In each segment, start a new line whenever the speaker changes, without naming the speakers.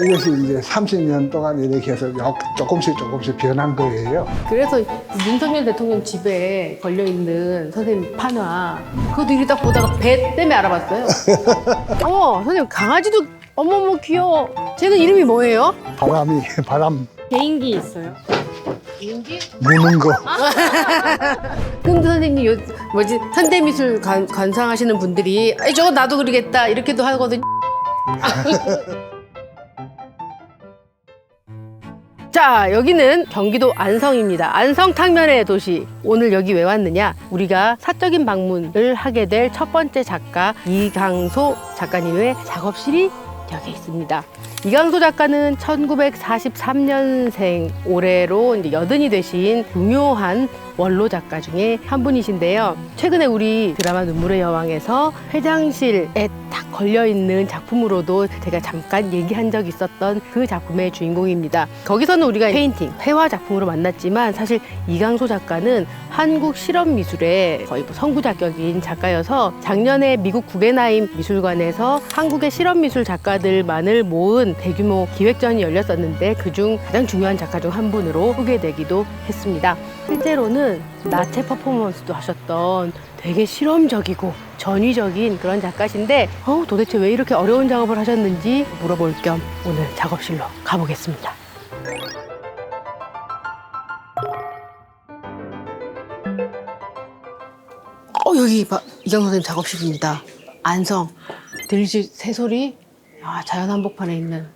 이것이 이제 30년 동안 이렇게 해서 조금씩 변한 거예요.
그래서 윤석열 대통령 집에 걸려있는 선생님 판화, 그것도 이리 딱 보다가 배 때문에 알아봤어요. 선생님 강아지도 어머머 귀여워. 쟤는 이름이 뭐예요?
바람
개인기 있어요.
개인기?
무는 거.
근데 선생님 현대미술 관상하시는 분들이 저거 나도 그리겠다 이렇게도 하거든요. 자, 여기는 경기도 안성입니다. 안성 탕면의 도시. 오늘 여기 왜 왔느냐? 우리가 사적인 방문을 하게 될 첫 번째 작가 이강소 작가님의 작업실이 여기 있습니다. 이강소 작가는 1943년생, 올해로 이제 80이 되신 유명한 원로 작가 중에 한 분이신데요. 최근에 우리 드라마 눈물의 여왕에서 회장실에 딱 걸려있는 작품으로도 제가 잠깐 얘기한 적이 있었던 그 작품의 주인공입니다. 거기서는 우리가 페인팅, 회화 작품으로 만났지만 사실 이강소 작가는 한국 실험미술의 거의 선구자격인 작가여서 작년에 미국 구겐하임 미술관에서 한국의 실험미술 작가들만을 모은 대규모 기획전이 열렸었는데 그중 가장 중요한 작가 중 한 분으로 소개되기도 했습니다. 실제로는 나체 퍼포먼스도 하셨던 되게 실험적이고 전위적인 그런 작가신데 도대체 왜 이렇게 어려운 작업을 하셨는지 물어볼 겸 오늘 작업실로 가보겠습니다. 여기 이강 선생님 작업실입니다. 안성. 들리지 새소리? 자연 한복판에 있는.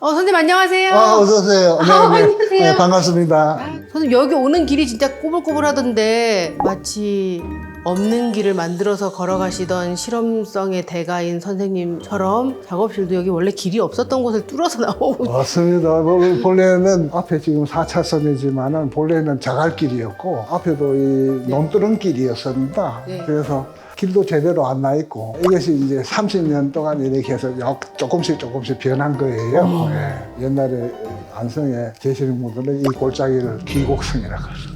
선생님 안녕하세요.
어서 오세요. 네,
안녕하세요.
네, 반갑습니다.
선생님 여기 오는 길이 진짜 꼬불꼬불하던데 마치 없는 길을 만들어서 걸어가시던 실험성의 대가인 선생님처럼 작업실도 여기 원래 길이 없었던 곳을 뚫어서 나오고.
맞습니다. 본래는 앞에 지금 4차선이지만은 본래는 자갈길이었고 앞에도 이 논두렁길이었습니다.
네.
그래서 길도 제대로 안 나 있고 이것이 이제 30년 동안 이렇게 해서 조금씩 변한 거예요. 예. 옛날에 안성에 계시는 분들은 이 골짜기를 귀곡성이라고 그러죠.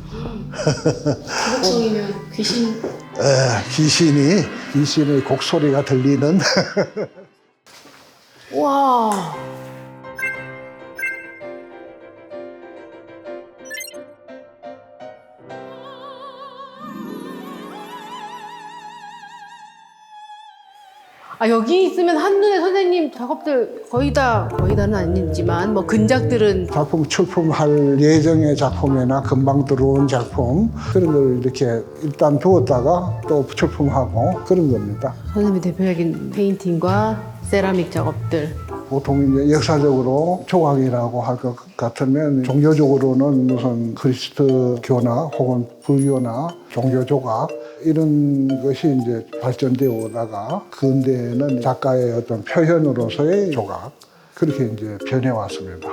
기복성이면 귀신.
귀신의 곡소리가 들리는.
와. 여기 있으면 한눈에 선생님 작업들 거의 다는 아니지만 근작들은
작품 출품할 예정의 작품이나 금방 들어온 작품 그런 걸 이렇게 일단 두었다가 또 출품하고 그런 겁니다.
선생님의 대표적인 페인팅과 세라믹 작업들.
보통 이제 역사적으로 조각이라고 할 것 같으면 종교적으로는 무슨 그리스도교나 혹은 불교나 종교 조각 이런 것이 이제 발전되어 오다가 근대에는 작가의 어떤 표현으로서의 조각 그렇게 이제 변해왔습니다.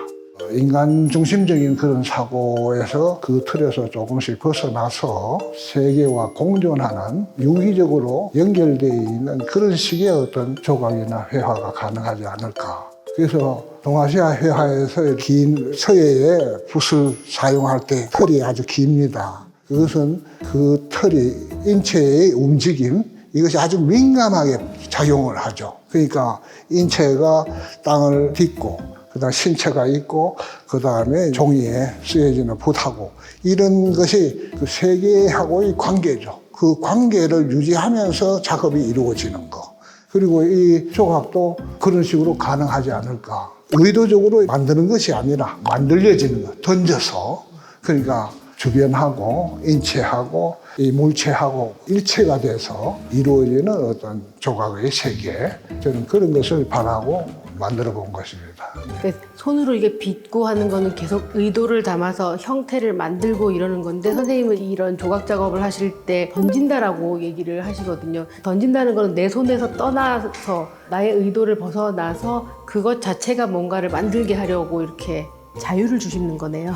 인간 중심적인 그런 사고에서 그 틀에서 조금씩 벗어나서 세계와 공존하는 유기적으로 연결되어 있는 그런 식의 어떤 조각이나 회화가 가능하지 않을까. 그래서 동아시아 회화에서 긴 서예의 붓을 사용할 때 털이 아주 깁니다. 그것은 그 털이 인체의 움직임, 이것이 아주 민감하게 작용을 하죠. 그러니까 인체가 땅을 딛고 그다음 신체가 있고 그다음에 종이에 쓰여지는 붓하고 이런 것이 그 세계하고의 관계죠. 그 관계를 유지하면서 작업이 이루어지는 거. 그리고 이 조각도 그런 식으로 가능하지 않을까. 의도적으로 만드는 것이 아니라 만들어지는 거. 던져서. 그러니까 주변하고 인체하고 이 물체하고 일체가 돼서 이루어지는 어떤 조각의 세계. 저는 그런 것을 바라고 만들어 본 것입니다.
손으로 이게 빚고 하는 거는 계속 의도를 담아서 형태를 만들고 이러는 건데 선생님은 이런 조각 작업을 하실 때 던진다라고 얘기를 하시거든요. 던진다는 거는 내 손에서 떠나서 나의 의도를 벗어나서 그것 자체가 뭔가를 만들게 하려고 이렇게 자유를 주시는 거네요.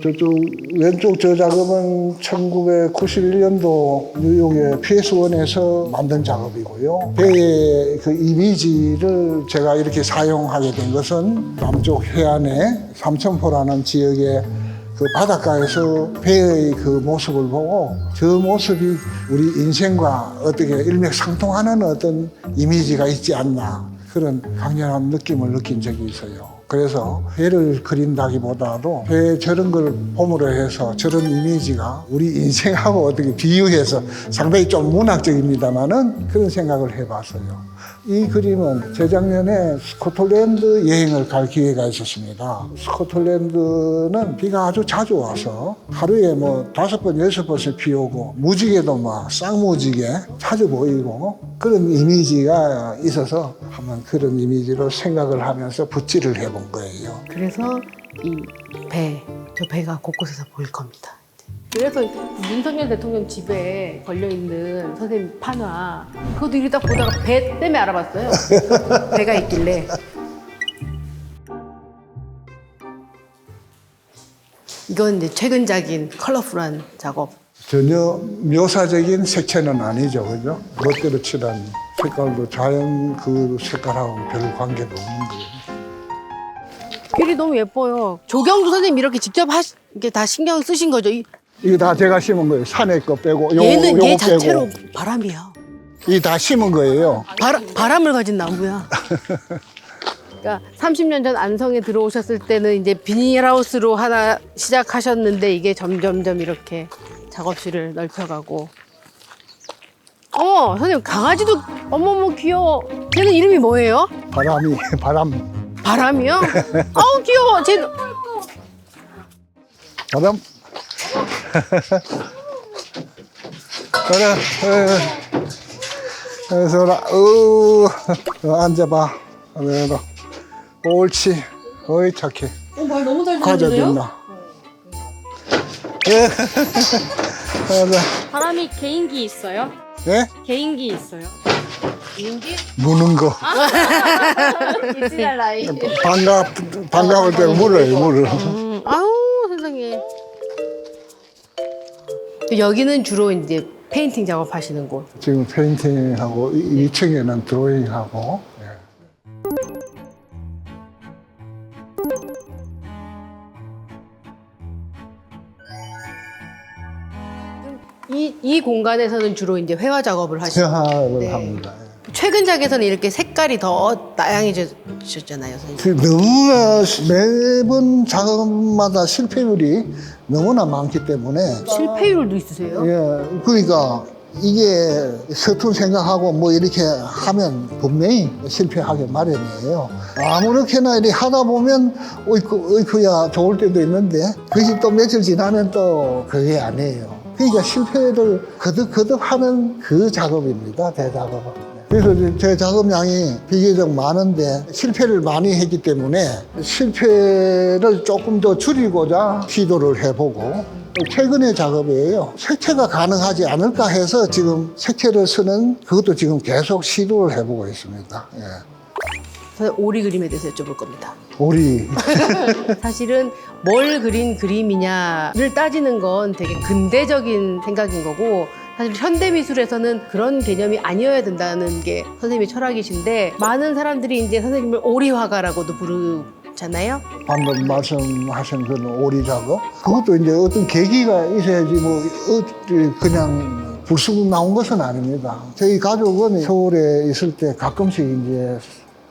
저쪽 왼쪽 저 작업은 1991년도 뉴욕의 PS1에서 만든 작업이고요. 배의 그 이미지를 제가 이렇게 사용하게 된 것은 남쪽 해안의 삼천포라는 지역의 그 바닷가에서 배의 그 모습을 보고 저 모습이 우리 인생과 어떻게 일맥상통하는 어떤 이미지가 있지 않나. 그런 강렬한 느낌을 느낀 적이 있어요. 그래서 배를 그린다기보다도 배 저런 걸 봄으로 해서 저런 이미지가 우리 인생하고 어떻게 비유해서 상당히 좀 문학적입니다만은 그런 생각을 해봤어요. 이 그림은 재작년에 스코틀랜드 여행을 갈 기회가 있었습니다. 스코틀랜드는 비가 아주 자주 와서 하루에 뭐 5번, 6번씩 비 오고 무지개도 막 쌍무지개 자주 보이고 그런 이미지가 있어서 한번 그런 이미지로 생각을 하면서 붓질을 해본 거예요.
그래서 저 배가 곳곳에서 보일 겁니다. 그래서 윤석열 대통령 집에 걸려있는 선생님 판화, 그것도 이리 딱 보다가 배 때문에 알아봤어요. 배가 있길래. 이건 이제 최근작인 컬러풀한 작업.
전혀 묘사적인 색채는 아니죠, 그죠? 멋대로 칠한 색깔도 자연 그 색깔하고 별 관계도 없는 거예요.
길이 너무 예뻐요. 조경도 선생님 이렇게 직접 이게 다 신경 쓰신 거죠?
이게 다 제가 심은 거예요. 산에 거 빼고
얘는
요거
얘 자체로
빼고
바람이야.
이게 다 심은 거예요.
바람을 가진 나무야. 그러니까 30년 전 안성에 들어오셨을 때는 이제 비닐하우스로 하나 시작하셨는데 이게 점점점 이렇게 작업실을 넓혀가고. 선생님 강아지도 어머머 귀여워. 쟤는 이름이 뭐예요?
바람.
바람이요? 아우 귀여워. 쟤는
바람. 그래. 그래서 앉아봐. 그래서 옳지. 어이 착해.
말 너무 잘
과자 됐나? 예. 맞아.
바람이 개인기 있어요?
예?
개인기 있어요?
무는 거.
이지랄 나이.
반가울 때 물을.
아우 세상에. 여기는 주로 이제 페인팅 작업하시는 곳.
지금 페인팅하고 2층에는 드로잉하고. 예.
이 공간에서는 주로 이제 회화 작업을 하시고.
회화를
네.
합니다.
최근작에서는 이렇게 색깔이 더 다양해졌잖아요, 선생님.
너무나 매번 작업마다 실패율이 너무나 많기 때문에
실패율도 있으세요?
예, 그러니까 이게 서툰 생각하고 뭐 이렇게 하면 분명히 실패하게 마련이에요. 아무렇게나 이렇게 하다 보면 어이쿠야 좋을 때도 있는데 그것이 또 며칠 지나면 또 그게 아니에요. 그러니까 실패를 거듭거듭 하는 그 작업입니다, 대작업은. 그래서 제 작업량이 비교적 많은데 실패를 많이 했기 때문에 실패를 조금 더 줄이고자 시도를 해보고 최근의 작업이에요. 색채가 가능하지 않을까 해서 지금 색채를 쓰는 그것도 지금 계속 시도를 해보고 있습니다. 예.
저는 오리 그림에 대해서 여쭤볼 겁니다.
오리.
사실은 뭘 그린 그림이냐를 따지는 건 되게 근대적인 생각인 거고 사실 현대미술에서는 그런 개념이 아니어야 된다는 게 선생님의 철학이신데 많은 사람들이 이제 선생님을 오리화가라고도 부르잖아요.
방금 말씀하신 그런 오리 작업 그것도 이제 어떤 계기가 있어야지 뭐 그냥 불쑥 나온 것은 아닙니다. 저희 가족은 서울에 있을 때 가끔씩 이제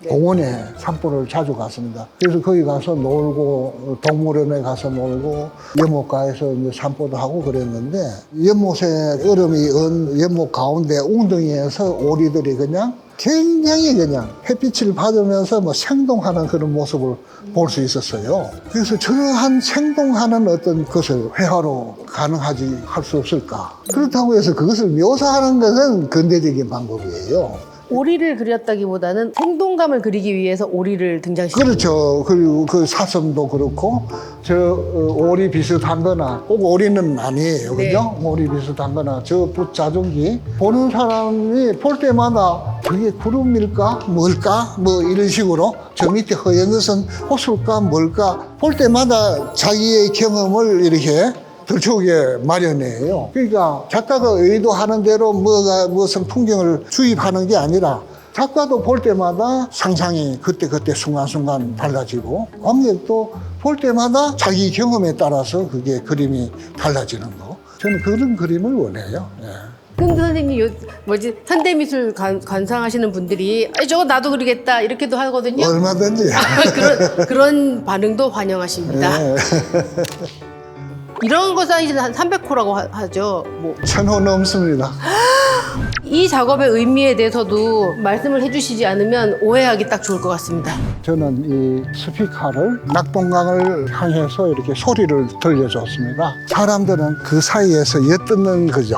공원에 산보를 자주 갔습니다. 그래서 거기 가서 놀고 동물원에 가서 놀고 연못가에서 이제 산보도 하고 그랬는데 연못에 얼음이 은 연못 가운데 웅덩이에서 오리들이 그냥 굉장히 그냥 햇빛을 받으면서 뭐 생동하는 그런 모습을 볼 수 있었어요. 그래서 저러한 생동하는 어떤 것을 회화로 가능하지 할 수 없을까. 그렇다고 해서 그것을 묘사하는 것은 근대적인 방법이에요.
오리를 그렸다기보다는 생동감을 그리기 위해서 오리를 등장시켰어요.
그렇죠. 그리고 그 사슴도 그렇고 저 오리 비슷한 거나 꼭 오리는 아니에요.
네.
그죠? 오리 비슷한 거나 저 붓자중기 보는 사람이 볼 때마다 저게 구름일까? 뭘까? 뭐 이런 식으로 저 밑에 허연 것은 호수일까? 뭘까? 볼 때마다 자기의 경험을 이렇게 들춰오게 마련이에요. 그러니까 작가가 의도하는 대로 무슨 풍경을 주입하는 게 아니라 작가도 볼 때마다 상상이 그때그때 순간순간 달라지고 관객도 볼 때마다 자기 경험에 따라서 그게 그림이 달라지는 거. 저는 그런 그림을 원해요. 예.
근데 선생님 현대미술 관상하시는 분들이 저거 나도 그리겠다 이렇게도 하거든요.
얼마든지.
그런 반응도 환영하십니다.
네.
이런 거 사이즈는 한 300호라고 하죠. 뭐.
1000호 넘습니다.
이 작업의 의미에 대해서도 말씀을 해주시지 않으면 오해하기 딱 좋을 것 같습니다.
저는 이 스피커를 낙동강을 향해서 이렇게 소리를 들려줬습니다. 사람들은 그 사이에서 엿듣는 거죠.